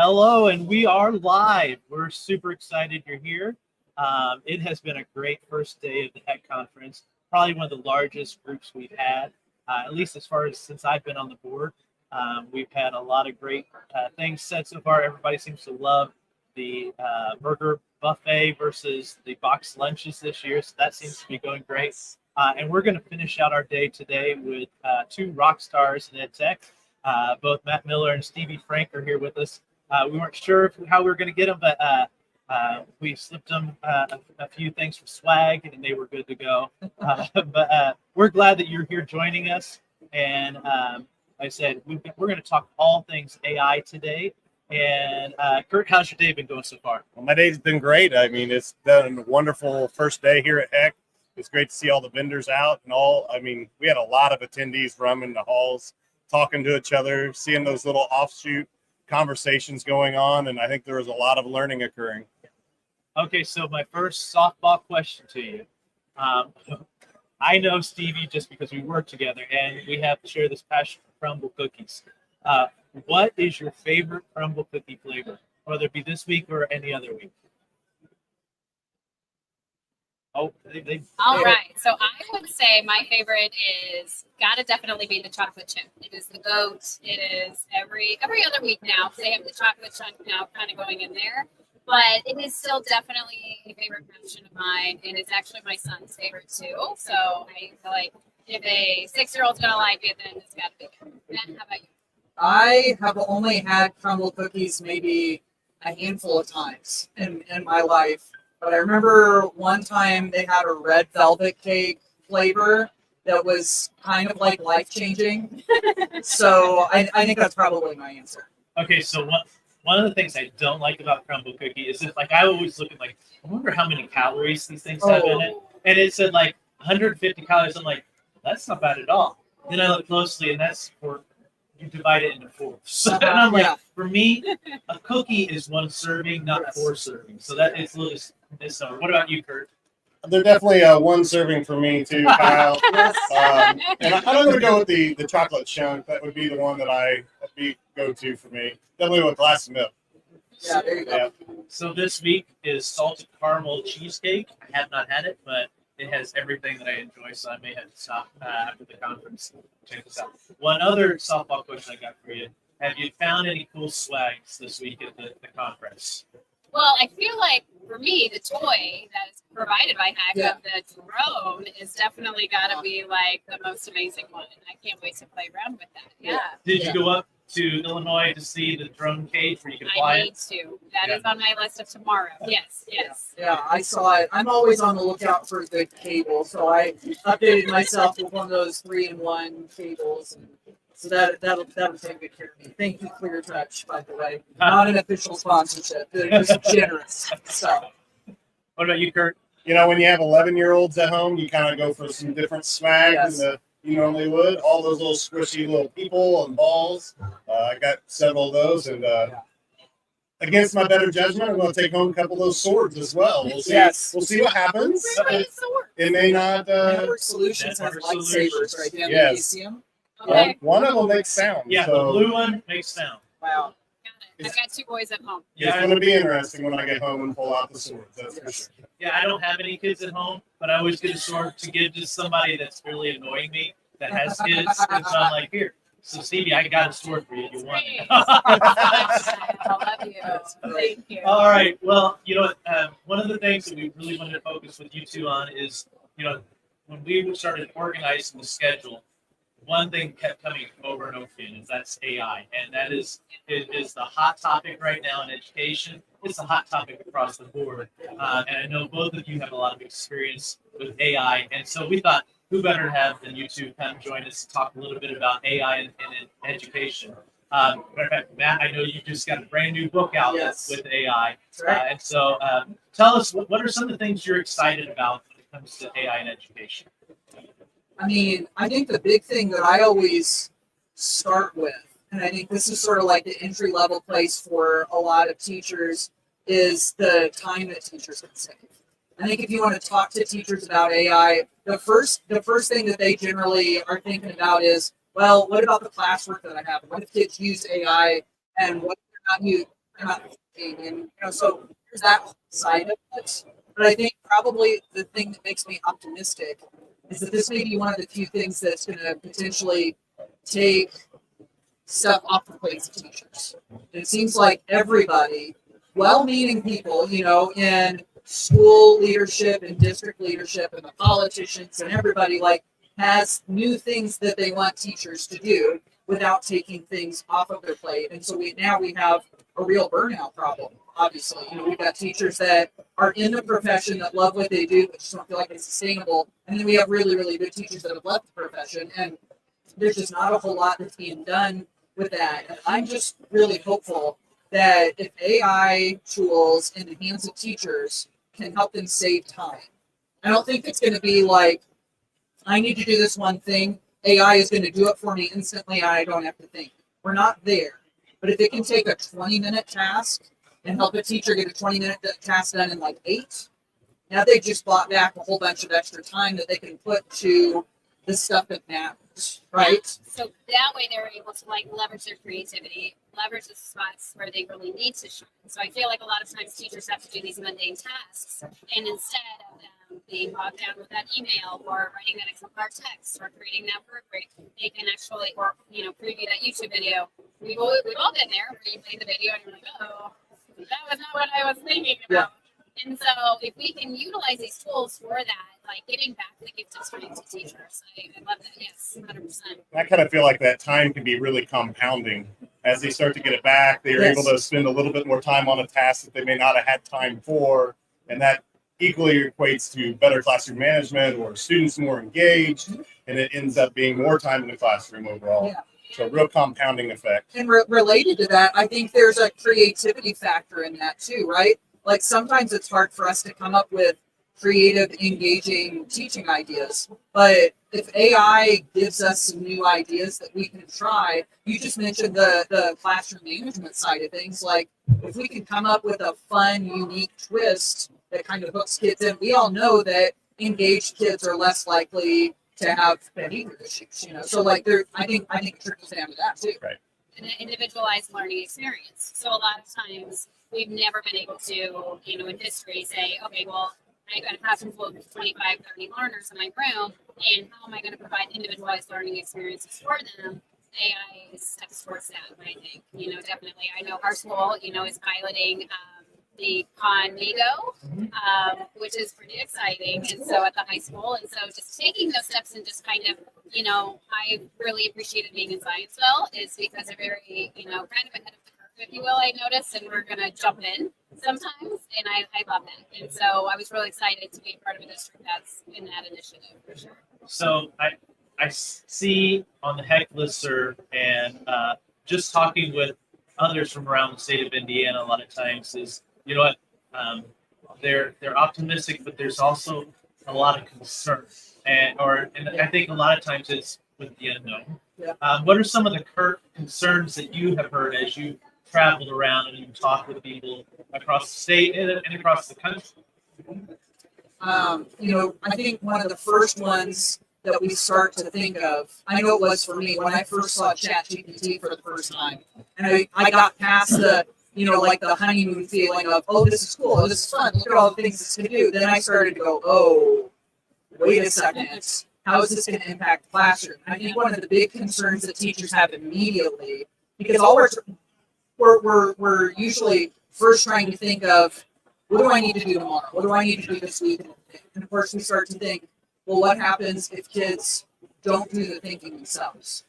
Hello, and we are live. We're super excited you're here. It has been a great first day of the HECC conference, probably one of the largest groups we've had, at least as far as since I've been on the board. We've had a lot of great things said so far. Everybody seems to love the burger buffet versus the box lunches this year, so that seems to be going great. And we're going to finish out our day today with two rock stars in EdTech. Both Matt Miller and Stevie Frank are here with us. We weren't sure how we were going to get them, but we slipped them a few things from swag, and they were good to go. But we're glad that you're here joining us. And like I said, we're going to talk all things AI today. And Kurt, how's your day been going so far? Well, my day's been great. I mean, it's been a wonderful first day here at HECC. It's great to see all the vendors out and all. I mean, we had a lot of attendees roaming the halls, talking to each other, seeing those little offshoot conversations going on, and I think there was a lot of learning occurring. Okay, so my first softball question to you. I know Stevie just because we work together, and we have to share this passion for crumble cookies. What is your favorite crumble cookie flavor, whether it be this week or any other week? All right. So I would say my favorite is gotta definitely be the chocolate chip. It is the GOAT. It is every other week now. They have the chocolate chunk now kind of going in there. But it is still definitely a favorite passion of mine. And it's actually my son's favorite too. So I feel like if a 6-year-old's gonna like it, then it's gotta be good. Matt, how about you? I have only had crumble cookies maybe a handful of times in my life. But I remember one time they had a red velvet cake flavor that was kind of like life-changing. So I think that's probably my answer. Okay, so one of the things I don't like about crumble cookie is that, like, I always look at, like, I wonder how many calories these things have in it. And it said, like, 150 calories. I'm like, that's not bad at all. Then I look closely, and that's for, you divide it into 4. So and I'm like, for me, a cookie is one serving, not 4 servings. So that is a little dissimilar. What about you, Kurt? They're definitely one serving for me too, Kyle. And I'm going to go with the chocolate chunk. That would be the one that I'd be go-to for me. Definitely with a glass of milk. Yeah, there you go. Yeah. So this week is salted caramel cheesecake. I have not had it, but it has everything that I enjoy, so I may have to stop after the conference to check this out. One other softball question I got for you. Have you found any cool swags this week at the conference? Well, I feel like for me, the toy that is provided by HECC of the drone is definitely got to be like the most amazing one. And I can't wait to play around with that. Yeah. Did you go up to Illinois to see the drone cage where you can fly I need to. That is on my list of tomorrow. Yes. Yeah, I saw it. I'm always on the lookout for a good cable, so I updated myself with one of those 3-in-1 cables. And so that'll take good care of me. Thank you, Clear Touch, by the way. Not an official sponsorship. They're just generous. So. What about you, Kurt? You know, when you have 11-year-olds at home, you kind of go for some different swag than you normally would. All those little squishy little people and balls. I got several of those, and against my better judgment, I'm going to take home a couple of those swords as well. We'll see. We'll see what happens. It may not. Network Solutions has lightsabers right now. Yes. You see them? Okay. One of them makes sound. Yeah, so the blue one makes sound. Wow. I've got 2 boys at home. It's going to be interesting when I get home and pull out the swords. That's for sure. Yeah, I don't have any kids at home, but I always get a sword to give to somebody that's really annoying me that has kids. And so I'm like, here. So Stevie, I got a sword for you. You want it? I love you. Thank you. All right. Well, you know, one of the things that we really wanted to focus with you two on is, you know, when we started organizing the schedule, one thing kept coming over and over again is that's AI, and that is the hot topic right now in education. It's a hot topic across the board, and I know both of you have a lot of experience with AI, and so we thought, who better to have than you two come join us to talk a little bit about AI in education. Matter of fact, Matt, I know you just got a brand new book out with AI, and so tell us what are some of the things you're excited about when it comes to AI in education. I mean, I think the big thing that I always start with, and I think this is sort of like the entry-level place for a lot of teachers, is the time that teachers can save. I think if you want to talk to teachers about AI, the first thing that they generally are thinking about is, well, what about the classwork that I have? What if kids use AI, and what if they're not they're not thinking, and so there's that side of it. But I think probably the thing that makes me optimistic is that this may be one of the few things that's going to potentially take stuff off the plates of teachers. It seems like everybody, well-meaning people, in school leadership and district leadership and the politicians and everybody has new things that they want teachers to do without taking things off of their plate. And so we have a real burnout problem. Obviously, we've got teachers that are in the profession that love what they do, but just don't feel like it's sustainable. And then we have really, really good teachers that have left the profession, and there's just not a whole lot that's being done with that. And I'm just really hopeful that if AI tools in the hands of teachers can help them save time, I don't think it's going to be like, I need to do this one thing. AI is going to do it for me instantly. And I don't have to think. We're not there. But if it can take a 20-minute task and help a teacher get a 20-minute task done in 8, now they've just bought back a whole bunch of extra time that they can put to the stuff that matters, right? So that way they're able to leverage their creativity, leverage the spots where they really need to shine. So I feel like a lot of times teachers have to do these mundane tasks, and instead of them being bogged down with that email or writing that exemplar text or creating that rubric, they can actually, or preview that YouTube video. We've all been there where you play the video and you're like, oh, that was not what I was thinking about. Yeah. And so if we can utilize these tools for that, giving back the gift of time to teachers, I love that. Yes, 100%. I kind of feel like that time can be really compounding. As they start to get it back, they are able to spend a little bit more time on a task that they may not have had time for. And that equally equates to better classroom management or students more engaged. And it ends up being more time in the classroom overall. Yeah. So real compounding effect. And related to that, I think there's a creativity factor in that too, right? Sometimes it's hard for us to come up with creative, engaging teaching ideas. But if AI gives us some new ideas that we can try, you just mentioned the classroom management side of things. If we can come up with a fun, unique twist that kind of hooks kids in, we all know that engaged kids are less likely to have behavior issues, So I think it trickles down to that too. Right. An individualized learning experience. So a lot of times we've never been able to, in history say, okay, well, I've got a classroom full of 25, 30 learners in my room, and how am I going to provide individualized learning experiences for them? AI steps towards that, I think. Definitely. I know our school, is piloting the Conmigo, which is pretty exciting. And so at the high school, and so just taking those steps and just kind of, I really appreciated being in Scienceville is because they're very, kind of ahead of the curve, if you will, I noticed, and we're going to jump in sometimes. And I love that. And so I was really excited to be part of a district that's in that initiative for sure. So I see on the HECC listserv and just talking with others from around the state of Indiana a lot of times is, they're optimistic, but there's also a lot of concern, and I think a lot of times it's with the unknown. Yeah. What are some of the current concerns that you have heard as you traveled around and you talked with people across the state and across the country? I think one of the first ones that we start to think of, I know it was for me when I first saw ChatGPT for the first time, and I got past the the honeymoon feeling of, oh, this is cool, oh, this is fun, look at all the things it's going to do. Then I started to go, oh, wait a second, how is this going to impact the classroom? And I think one of the big concerns that teachers have immediately, because all we're usually first trying to think of, what do I need to do tomorrow? What do I need to do this week? And of course we start to think, well, what happens if kids don't do the thinking themselves?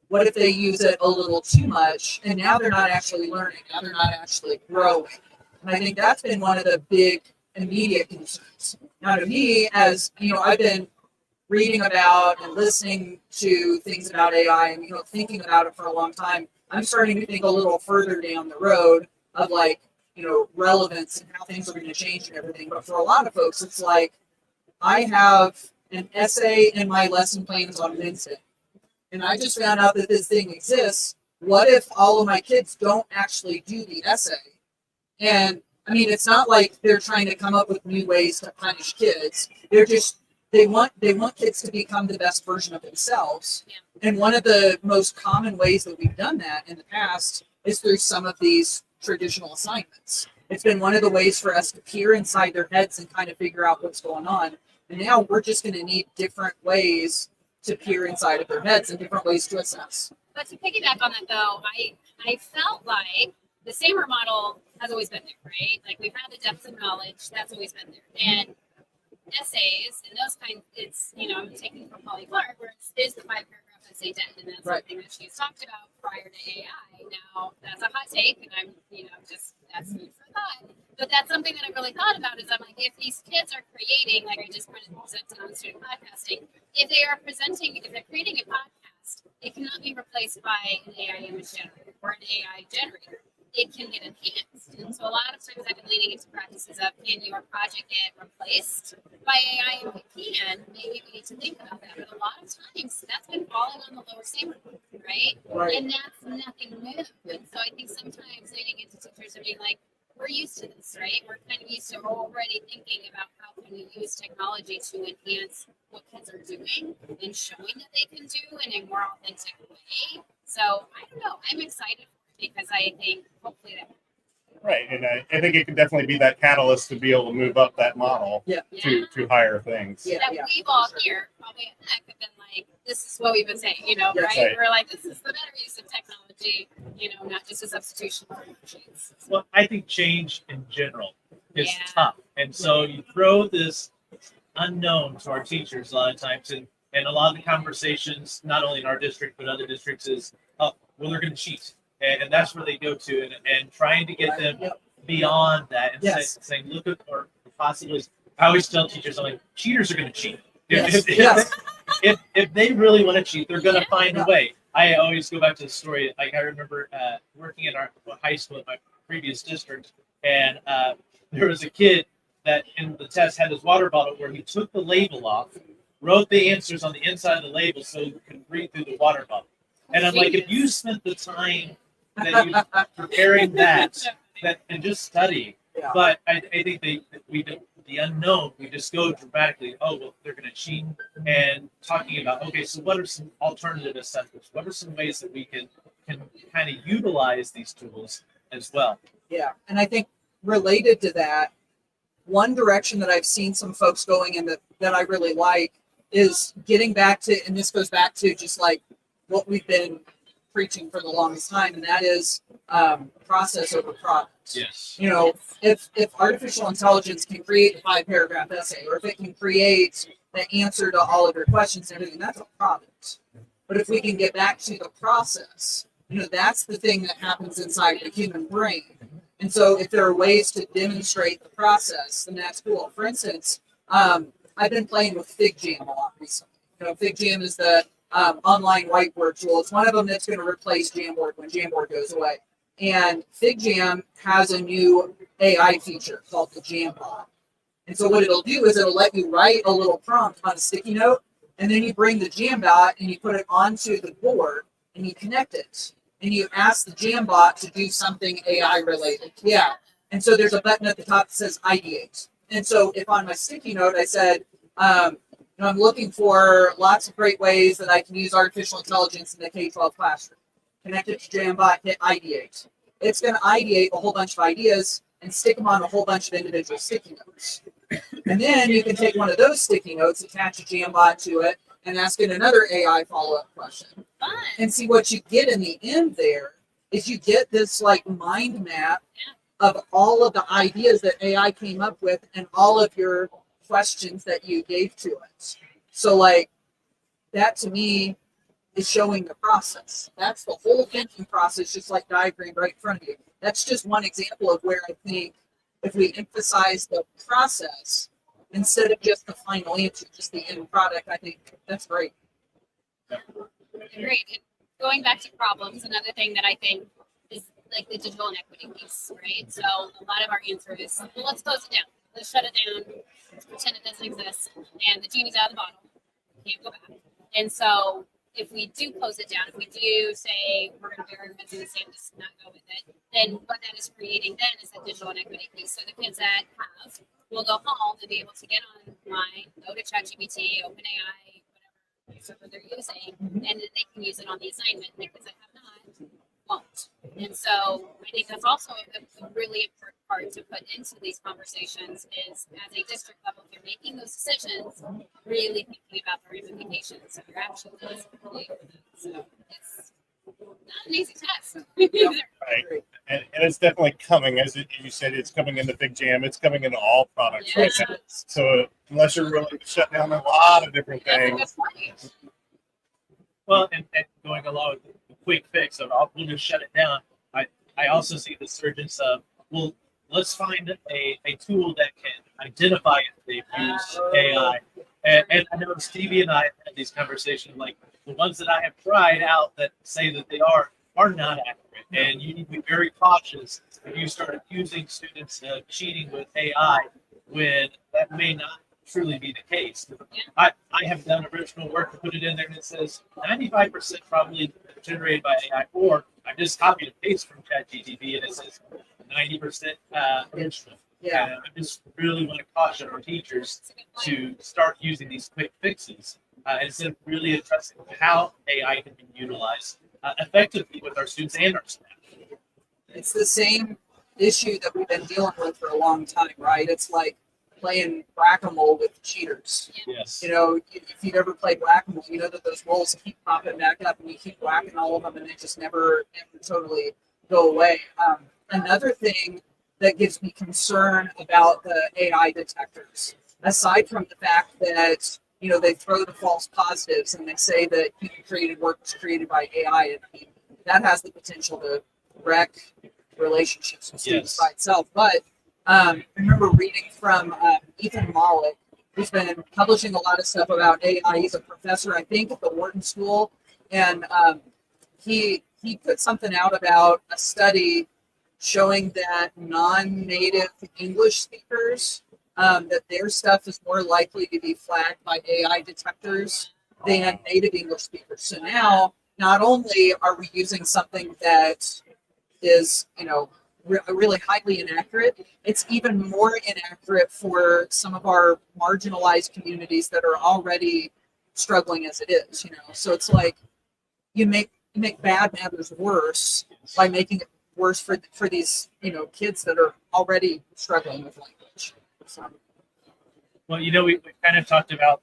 What if they use it a little too much and now they're not actually learning, now they're not actually growing? And I think that's been one of the big immediate concerns. Now to me, as I've been reading about and listening to things about AI and thinking about it for a long time, I'm starting to think a little further down the road of relevance and how things are going to change and everything. But for a lot of folks, it's I have an essay in my lesson plans on Wednesday, and I just found out that this thing exists. What if all of my kids don't actually do the essay? And it's not like they're trying to come up with new ways to punish kids. They want kids to become the best version of themselves. Yeah. And one of the most common ways that we've done that in the past is through some of these traditional assignments. It's been one of the ways for us to peer inside their heads and kind of figure out what's going on. And now we're just going to need different ways to peer inside of their heads and different ways to assess. But to piggyback on that, though, I felt like the SAMR model has always been there, right? Like we've had the depth of knowledge, that's always been there. And essays and those kinds, it's, I'm taking from Polly Clark, where it's the 5-paragraph essay debt, and that's something that she's talked about prior to AI. Now, that's a hot take, and I'm, just, that's food for thought. But that's something that I really thought about is I'm like, if these kids are creating, like I just presented on student podcasting, if they're creating a podcast, it cannot be replaced by an AI image generator or an AI generator. It can get enhanced. And so a lot of times I've been leaning into practices of, can your project get replaced by AI? If it can, maybe we need to think about that. But a lot of times that's been falling on the lower SAMR, right? And that's nothing new. And so I think sometimes leaning into teachers and being like, we're used to this, right? We're kind of used to already thinking about how can we use technology to enhance what kids are doing and showing that they can do in a more authentic way. So I don't know. I'm excited because I think hopefully that. Right, and I think it can definitely be that catalyst to be able to move up that model to higher things. That we've all here probably at HECC have been like, this is what we've been saying, right? We're like, this is the better use of technology, not just a substitution for machines. Well, I think change in general is tough. And so you throw this unknown to our teachers a lot of times, and a lot of the conversations, not only in our district, but other districts is, oh, well, they're going to cheat. And that's where they go to, and trying to get them beyond that and saying, look at or possibilities. I always tell teachers, I'm like, cheaters are going to cheat. If they really want to cheat, they're going to find a way. I always go back to the story. Like I remember working in our high school at my previous district, and there was a kid that in the test had his water bottle where he took the label off, wrote the answers on the inside of the label so he could read through the water bottle. And I'm like, if you spent the time that you preparing that and just study, but I think the unknown, we just go dramatically. Oh, well, they're going to cheat, and talking about, okay, so what are some alternative assessments? What are some ways that we can kind of utilize these tools as well? Yeah, and I think related to that, one direction that I've seen some folks going in that I really like is getting back to, and this goes back to just like what we've been preaching for the longest time, and that is process over product. Yes. If artificial intelligence can create a 5-paragraph essay, or if it can create the answer to all of your questions and everything, that's a product. But if we can get back to the process, that's the thing that happens inside the human brain. And so if there are ways to demonstrate the process, then that's cool. For instance, I've been playing with FigJam a lot recently. FigJam is the online whiteboard tool. It's one of them that's going to replace Jamboard when Jamboard goes away. And FigJam has a new AI feature called the Jambot. And so what it'll do is it'll let you write a little prompt on a sticky note, and then you bring the Jambot and you put it onto the board and you connect it. And you ask the Jambot to do something AI related. Yeah. And so there's a button at the top that says ideate. And so if on my sticky note I said, I'm looking for lots of great ways that I can use artificial intelligence in the K-12 classroom. Connect it to Jambot, hit ideate. It's going to ideate a whole bunch of ideas and stick them on a whole bunch of individual sticky notes. And then you can take one of those sticky notes, attach a Jambot to it, and ask it another AI follow-up question. Fun. And see what you get in the end there is you get this like mind map of all of the ideas that AI came up with and all of your questions that you gave to it. So like that to me is showing the process. That's the whole thinking process, just like diagram right in front of you. That's just one example of where I think if we emphasize the process instead of just the final answer, just the end product, I think that's great. Great. And going back to problems, another thing that I think is like the digital inequity piece, right? So a lot of our answer is, well, let's close it down. Let's shut it down. Let's pretend it doesn't exist. And the genie's out of the bottle. Can't go back. And so if we do close it down, if we do say we're going to bury our heads in the sand, just not go with it, then what that is creating then is a digital inequity piece. So the kids that have will go home and be able to get online, go to ChatGPT, OpenAI, whatever server they're using, and then they can use it on the assignment. Because I have not, won't. And so I think that's also a really important part to put into these conversations is at a district level, if you're making those decisions, really thinking about the ramifications of your actions. So it's not an easy test. Right. And it's definitely coming, as you said, it's coming into Big Jam. It's coming into all products right now. Yes. So unless you're willing to shut down a lot of different That's a things, good point. Well, and going along with the quick fix of we'll just shut it down. I also see the surgence of, well, let's find a tool that can identify if they've used AI. And I know Stevie and I have had these conversations, like the ones that I have tried out that say that they are not accurate. And you need to be very cautious if you start accusing students of cheating with AI when that may not truly be the case. I have done original work to put it in there and it says 95% probably generated by AI, or I just copied and pasted from ChatGPT and it says 90% original. Yeah. And I just really want to caution our teachers to start using these quick fixes instead of really addressing how AI can be utilized effectively with our students and our staff. It's the same issue that we've been dealing with for a long time, right? It's like playing whack-a-mole with cheaters. Yes. You know, if you've ever played whack-a-mole, you know that those rolls keep popping back up and you keep whacking all of them and they just never totally go away. Another thing that gives me concern about the AI detectors, aside from the fact that, you know, they throw the false positives and they say that human created work was created by AI, and I mean, that has the potential to wreck relationships with students by itself. But I remember reading from Ethan Mollick, who's been publishing a lot of stuff about AI. He's a professor, I think, at the Wharton School, and he put something out about a study showing that non-native English speakers, that their stuff is more likely to be flagged by AI detectors than native English speakers. So now, not only are we using something that is, you know, really highly inaccurate, it's even more inaccurate for some of our marginalized communities that are already struggling as it is, you know. So it's like you make bad matters worse by making it worse for these, you know, kids that are already struggling with language. So. Well, you know, we kind of talked about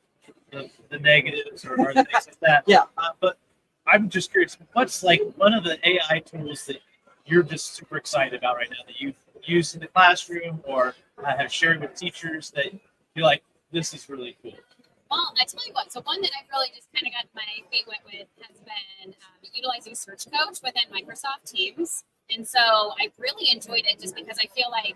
the negatives or things like that. Yeah. But I'm just curious, what's like one of the AI tools that you're just super excited about right now that you've used in the classroom or have shared with teachers that you're like, this is really cool? Well, I tell you what, so one that I've really just kind of got my feet wet with has been utilizing Search Coach within Microsoft Teams. And so I really enjoyed it just because I feel like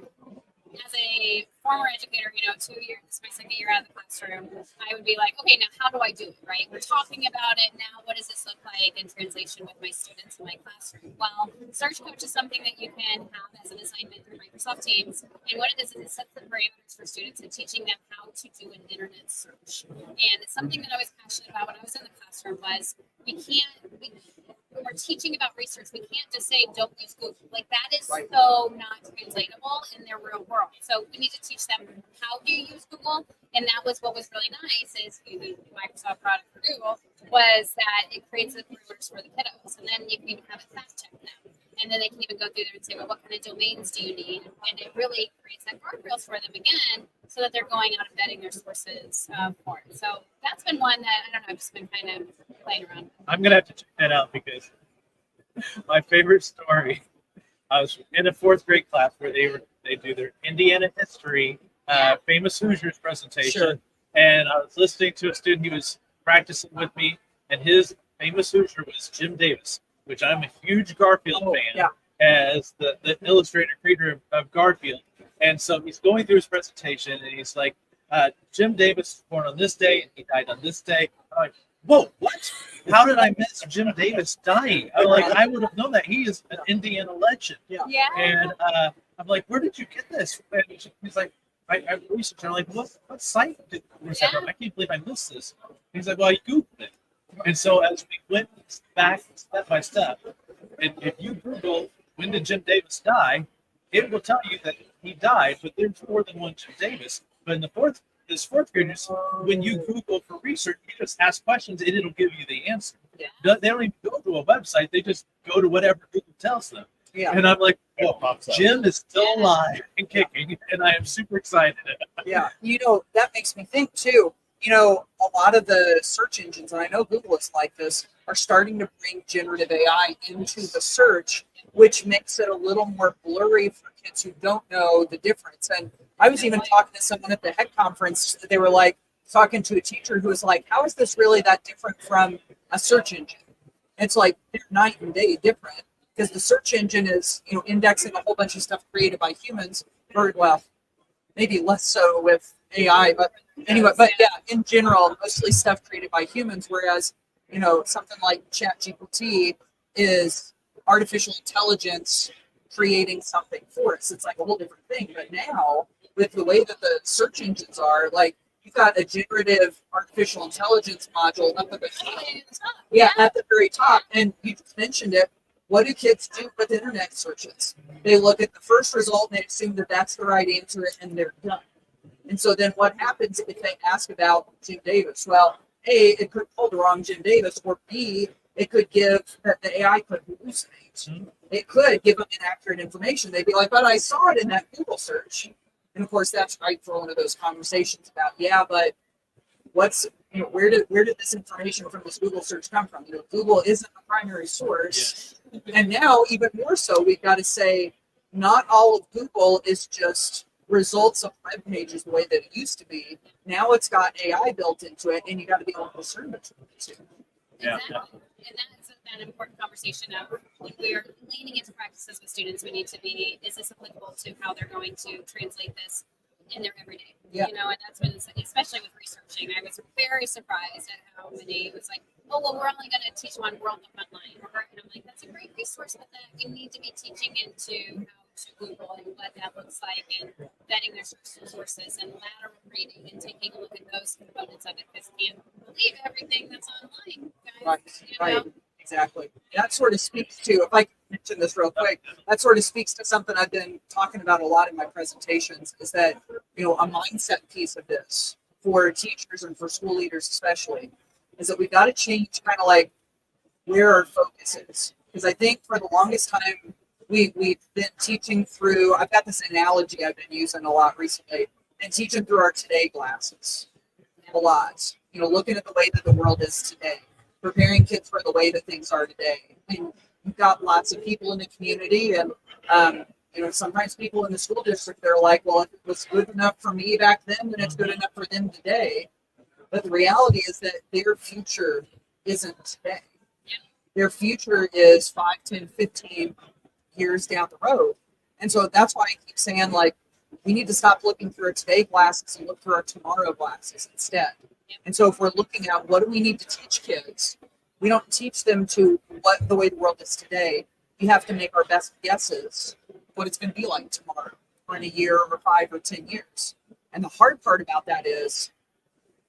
as a former educator, you know, 2 years, this is my second year out of the classroom, I would be like, okay, now how do I do it, right? We're talking about it now. What does this look like in translation with my students in my classroom? Well, Search Coach is something that you can have as an assignment through Microsoft Teams. And what it is it sets the parameters for students and teaching them how to do an internet search. And something that I was passionate about when I was in the classroom was when we're teaching about research, we can't just say don't use Google. Like that is so not translatable in their real world. So we need to teach them how do you use Google. And that was what was really nice is using the Microsoft product for Google was that it creates the parameters for the kiddos. And then you can even have it fact check them. And then they can even go through there and say, well, what kind of domains do you need? And it really creates that guardrails for them again so that they're going out and vetting their sources for it. So that's been one that, I don't know, I've just been kind of playing around with. I'm going to have to check that out because my favorite story, I was in a fourth grade class where they do their Indiana history, famous Hoosiers presentation. Sure. And I was listening to a student, he was practicing with me, and his famous Hoosier was Jim Davis, which I'm a huge Garfield fan, as the illustrator creator of Garfield. And so he's going through his presentation, and he's like, Jim Davis was born on this day, and he died on this day. I'm like, whoa, what? How did I miss Jim Davis dying? I'm like, I would have known that. He is an Indiana legend. Yeah. And I'm like, where did you get this? And he's like, I researched. I'm like, what site did this have? I can't believe I missed this. He's like, well, I Googled it. And so as we went back step by step, and if you Google when did Jim Davis die, it will tell you that he died, but there's more than one Jim Davis. But in this fourth graders, when you Google for research, you just ask questions and it'll give you the answer. Yeah. They don't even go to a website; they just go to whatever Google tells them. Yeah. And I'm like, It pops up. Jim is still alive and kicking, and I am super excited. Yeah. That makes me think too. A lot of the search engines, and I know Google is like this, are starting to bring generative AI into the search, which makes it a little more blurry for kids who don't know the difference. And I was even talking to someone at the HECC conference. They were like talking to a teacher who was like, how is this really that different from a search engine? It's like they're night and day different, because the search engine is, indexing a whole bunch of stuff created by humans, or well, maybe less so with AI, but anyway, but yeah, in general, mostly stuff created by humans, whereas, something like ChatGPT is artificial intelligence creating something for us. It's like a whole different thing. But now, with the way that the search engines are, like, you've got a generative artificial intelligence module up at the top. Yeah, at the very top. And you just mentioned it. What do kids do with internet searches? They look at the first result and they assume that that's the right answer, and they're done. And so then what happens if they ask about Jim Davis? Well, A, it could pull the wrong Jim Davis, or B, it could give that the AI could hallucinate. Mm-hmm. It could give them inaccurate information. They'd be like, but I saw it in that Google search. And of course, that's right for one of those conversations about, yeah, but where did this information from this Google search come from? Google isn't the primary source. Yes. And now, even more so, we've got to say, not all of Google is just results of web pages the way that it used to be. Now it's got AI built into it, and you got to be able to discern between the two. Yeah. Exactly. And that's an important conversation of when we're leaning into practices with students, we need to be, is this applicable to how they're going to translate this in their everyday? Yeah. And that's when, especially with researching, I was very surprised at how many, it was like, oh, well, we're only going to teach one World of Online. And I'm like, that's a great resource, but then you need to be teaching into how to Google and what that looks like, and vetting their sources and lateral reading and taking a look at those components of it, because you can't believe everything that's online, guys. Right. Exactly. That sort of speaks to, if I can mention this real quick, that sort of speaks to something I've been talking about a lot in my presentations, is that, a mindset piece of this for teachers and for school leaders especially, is that we've got to change kind of like where our focus is. Because I think for the longest time, we've been teaching through, I've got this analogy I've been using a lot recently, and teaching through our today glasses a lot. Looking at the way that the world is today, preparing kids for the way that things are today. And you've got lots of people in the community, and sometimes people in the school district, they're like, well, if it was good enough for me back then it's good enough for them today. But the reality is that their future isn't today. Their future is 5, 10, 15 years down the road. And so that's why I keep saying, like, we need to stop looking through our today glasses and look through our tomorrow glasses instead. And so if we're looking at what do we need to teach kids, we don't teach them to what the way the world is today. We have to make our best guesses what it's going to be like tomorrow, or in a year, or 5 or 10 years. And the hard part about that is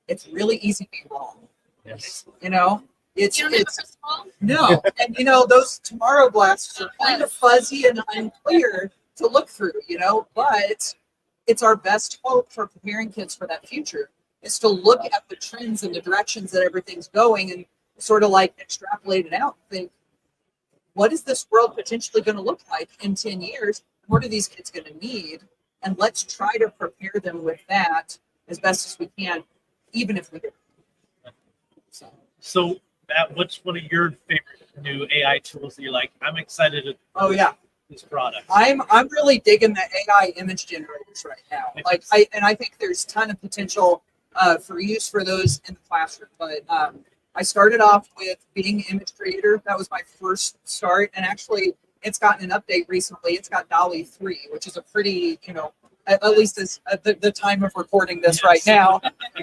it's really easy to be wrong. Yes. It's You don't have a crystal ball? no, and those tomorrow glasses are kind of fuzzy and unclear to look through, but it's our best hope for preparing kids for that future, is to look at the trends and the directions that everything's going, and sort of like extrapolate it out and think, what is this world potentially going to look like in 10 years? What are these kids going to need? And let's try to prepare them with that as best as we can, even if we do. So Matt, what's one of your favorite new AI tools that you're like, I'm excited to Oh yeah, this product? I'm really digging the AI image generators right now. Like I think there's a ton of potential for use for those in the classroom. But I started off with being an image creator. That was my first start, and actually it's gotten an update recently. It's got DALL-E 3, which is a pretty, at least at the time of recording this right now,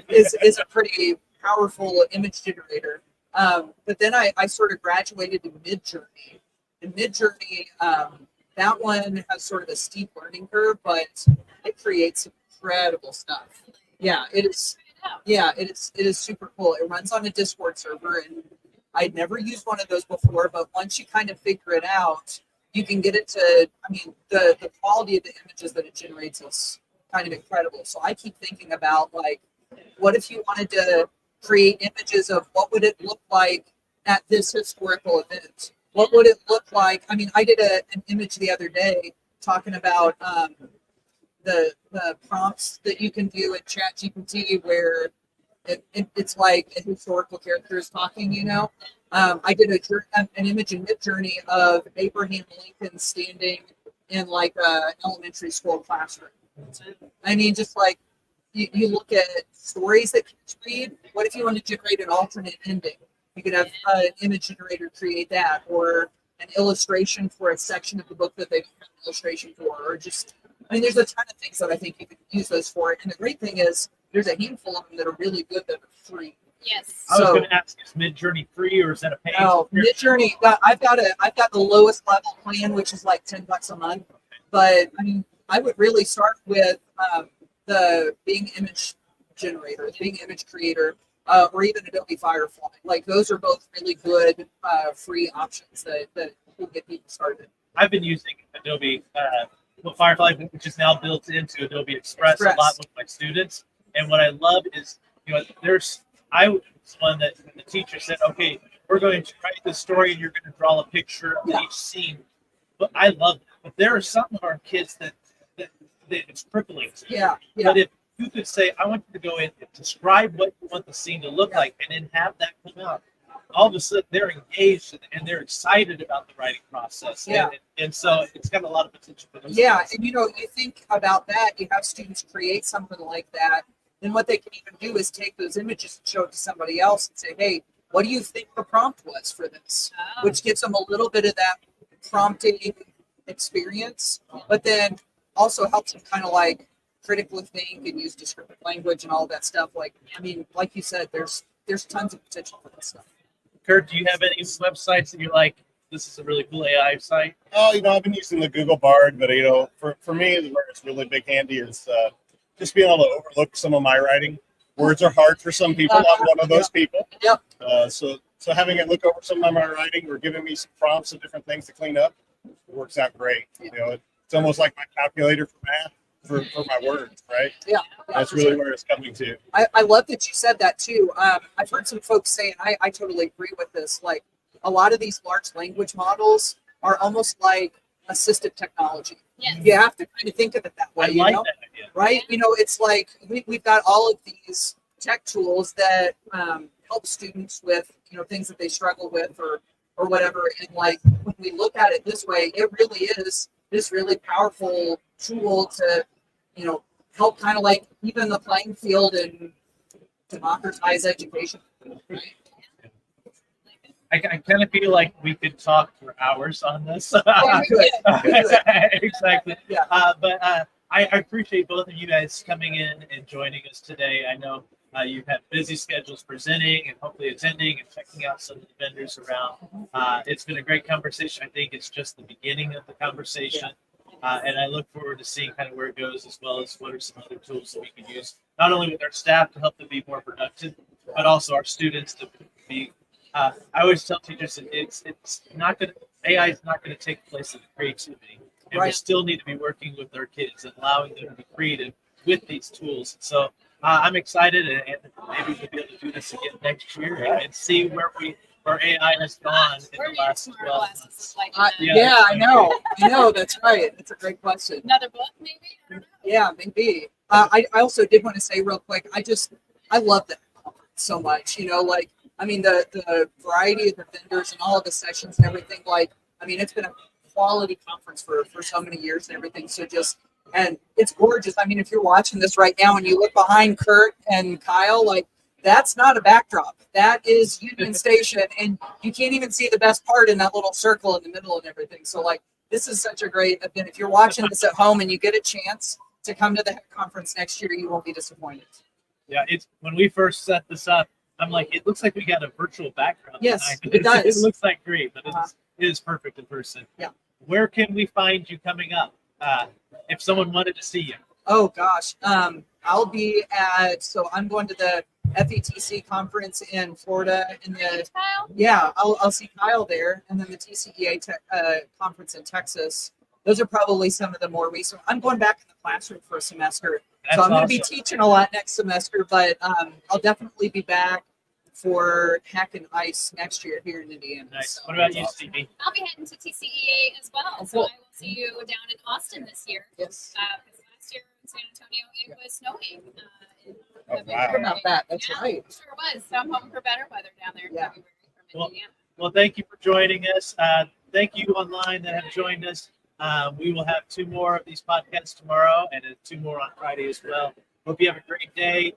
is a pretty powerful image generator. But then I sort of graduated to Midjourney. And Midjourney, that one has sort of a steep learning curve, but it creates incredible stuff. Yeah, it is. Yeah, it is super cool. It runs on a Discord server, and I'd never used one of those before, but once you kind of figure it out, you can get it to, the quality of the images that it generates is kind of incredible. So I keep thinking about, like, what if you wanted to create images of what would it look like at this historical event? what would it look like? I mean, I did an image the other day talking about the prompts that you can do in ChatGPT where it's like a historical character is talking, you know. I did an image in Midjourney of Abraham Lincoln standing in like an elementary school classroom. I mean, just like you look at stories that kids read. What if you want to generate an alternate ending? You could have an image generator create that, or an illustration for a section of the book that they don't have an illustration for, or just, I mean, there's a ton of things that I think you can use those for. And the great thing is there's a handful of them that are really good that are free. Yes. I was going to ask, is Midjourney free or is that a paid? No, Midjourney. I've got the lowest level plan, which is like $10 a month. But I mean, I would really start with the Bing image generator, the Bing image creator, or even Adobe Firefly. Like those are both really good free options that will get people started. I've been using Adobe Firefly, which is now built into Adobe Express a lot with my students. And what I love is, I was one that the teacher said, okay, we're going to write this story and you're going to draw a picture of each scene. But I love it. But there are some of our kids that it's crippling. Yeah. But if you could say, I want you to go in and describe what you want the scene to look like and then have that come out, all of a sudden they're engaged and they're excited about the writing process. Yeah. And so it's got a lot of potential for those. Yeah. kids. And you think about that, you have students create something like that. Then what they can even do is take those images and show it to somebody else and say, hey, what do you think the prompt was for this? Which gives them a little bit of that prompting experience, but then also helps them kind of like critically think and use descriptive language and all that stuff. Like, I mean, like you said, there's tons of potential for this stuff. Kurt, do you have any websites that you're like, this is a really cool AI site? Oh, I've been using the Google Bard, but for me, where it's really big handy is just being able to overlook some of my writing. Words are hard for some people. I'm one of those people. Yep. So having it look over some of my writing or giving me some prompts of different things to clean up works out great. It's almost like my calculator for math for my words, right? Yeah. That's really where it's coming to. I love that you said that too. I've heard some folks say, and I totally agree with this, like a lot of these large language models are almost like assistive technology. Yes. You have to kind of think of it that way, I like that idea. right? It's like we've got all of these tech tools that help students with, things that they struggle with or whatever. And like when we look at it this way, it really is this really powerful tool to, help kind of like even the playing field and democratize education. Right? I kind of feel like we could talk for hours on this. Yeah, we could. Exactly. Yeah. But I appreciate both of you guys coming in and joining us today. I know you've had busy schedules presenting and hopefully attending and checking out some of the vendors around. It's been a great conversation. I think it's just the beginning of the conversation. And I look forward to seeing kind of where it goes, as well as what are some other tools that we can use, not only with our staff to help them be more productive, but also our students to be. I always tell teachers that it's not going to, AI is not going to take the place of creativity. And we still need to be working with our kids and allowing them to be creative with these tools. So I'm excited, and maybe we'll be able to do this again next year and see where AI has gone in the last 12 months. Yeah, I know. That's right. That's a great question. Another book, maybe? I don't know. Yeah, maybe. I also did want to say real quick, I love that so much, the variety of the vendors and all of the sessions and everything, it's been a quality conference for so many years and everything. So and it's gorgeous. If you're watching this right now and you look behind Kurt and Kyle, that's not a backdrop. That is Union Station. And you can't even see the best part in that little circle in the middle and everything. So this is such a great event. If you're watching this at home and you get a chance to come to the HECC conference next year, you won't be disappointed. Yeah, it's when we first set this up, I'm like, it looks like we got a virtual background. Yes, tonight. it does. It looks like great, but it is perfect in person. Yeah. Where can we find you coming up? If someone wanted to see you. Oh gosh. I'll be I'm going to the FETC conference in Florida I'll see Kyle there, and then the TCEA conference in Texas. Those are probably some of the more recent. I'm going back in the classroom for a semester. So I'm going to be teaching a lot next semester, but I'll definitely be back for HECC and ICE next year here in Indiana. Nice. So What about it's you, awesome. Stevie? I'll be heading to TCEA as well. Oh, So cool. I will see you down in Austin this year. Yes. Because last year in San Antonio it was snowing. In Oh, February. wow. Heard about that. That's Yeah, right. it sure was. So I'm hoping for better weather down there in Yeah. February from Well, Indiana. Well, thank you for joining us. Thank you online that have joined us. We will have 2 more of these podcasts tomorrow and 2 more on Friday as well. Hope you have a great day.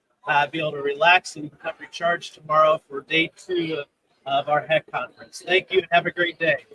Be able to relax and become recharged tomorrow for day 2 of our HECC conference. Thank you and have a great day.